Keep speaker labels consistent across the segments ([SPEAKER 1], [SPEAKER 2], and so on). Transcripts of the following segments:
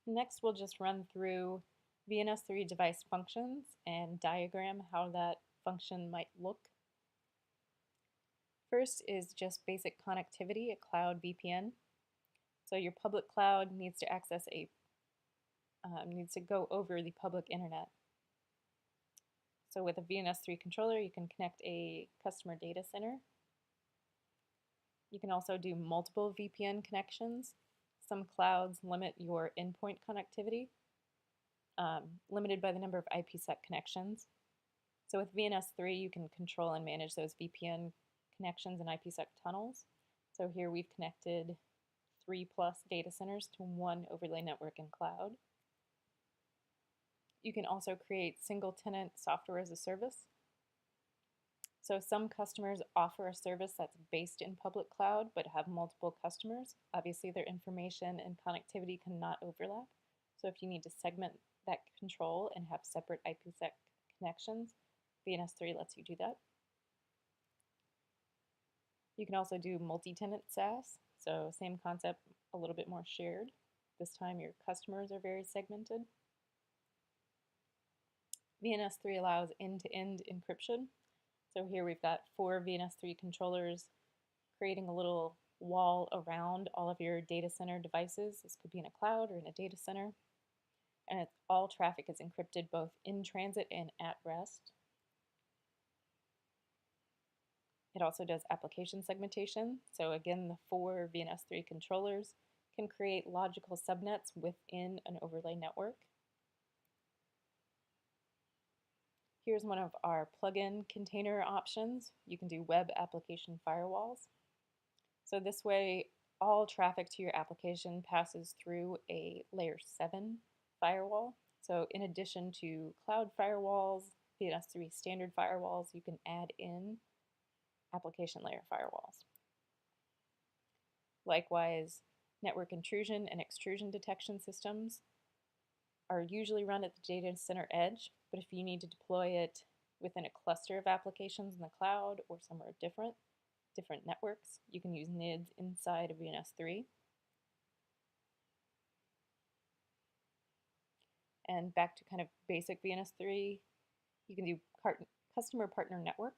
[SPEAKER 1] Next, we'll just run through VNS3 device functions and diagram how that function might look. First is just basic connectivity, a cloud VPN. So your public cloud needs to access needs to go over the public internet. So with a VNS3 controller, you can connect a customer data center. You can also do multiple VPN connections. Some clouds limit your endpoint connectivity, limited by the number of IPsec connections. So with VNS3, you can control and manage those VPN connections and IPsec tunnels. So here we've connected 3+ data centers to one overlay network and cloud. You can also create single-tenant software as a service. So some customers offer a service that's based in public cloud but have multiple customers. Obviously, their information and connectivity cannot overlap. So if you need to segment that control and have separate IPsec connections, VNS3 lets you do that. You can also do multi-tenant SaaS, so same concept, a little bit more shared. This time your customers are very segmented. VNS3 allows end-to-end encryption. So here we've got 4 VNS3 controllers creating a little wall around all of your data center devices. This could be in a cloud or in a data center. And all traffic is encrypted both in transit and at rest. It also does application segmentation. So again, the 4 VNS3 controllers can create logical subnets within an overlay network. Here's one of our plugin container options. You can do web application firewalls. So this way, all traffic to your application passes through a layer 7 firewall. So in addition to cloud firewalls, VNS3 standard firewalls, you can add in application layer firewalls. Likewise, network intrusion and extrusion detection systems are usually run at the data center edge, but if you need to deploy it within a cluster of applications in the cloud or somewhere different networks, you can use NIDs inside of VNS3. And back to kind of basic VNS3, you can do customer partner network.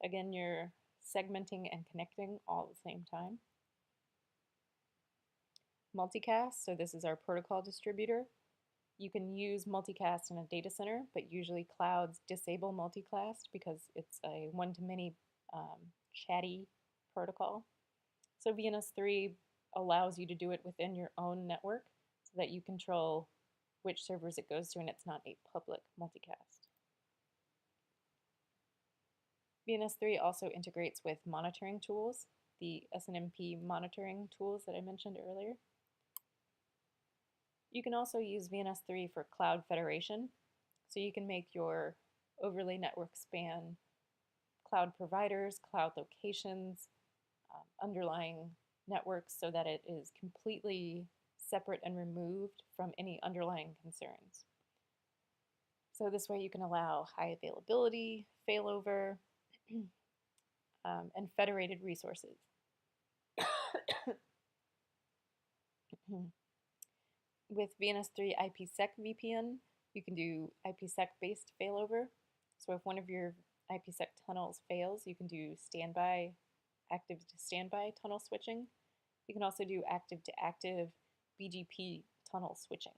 [SPEAKER 1] Again, you're segmenting and connecting all at the same time. Multicast, so this is our protocol distributor. You can use multicast in a data center, but usually clouds disable multicast because it's a one-to-many chatty protocol. So VNS3 allows you to do it within your own network so that you control which servers it goes to and it's not a public multicast. VNS3 also integrates with monitoring tools, the SNMP monitoring tools that I mentioned earlier. You can also use VNS3 for cloud federation, so you can make your overlay network span cloud providers, cloud locations, underlying networks so that it is completely separate and removed from any underlying concerns. So this way you can allow high availability, failover, and federated resources. With VNS3 IPsec VPN, you can do IPsec-based failover. So if one of your IPsec tunnels fails, you can do standby, active to standby tunnel switching. You can also do active to active BGP tunnel switching.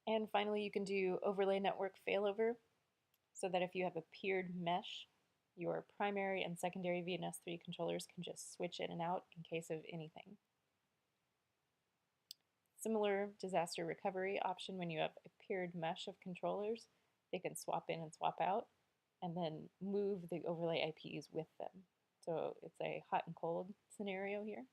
[SPEAKER 1] And finally, you can do overlay network failover so that if you have a peered mesh, your primary and secondary VNS3 controllers can just switch in and out in case of anything. Similar disaster recovery option when you have a peered mesh of controllers, they can swap in and swap out and then move the overlay IPs with them. So it's a hot and cold scenario here.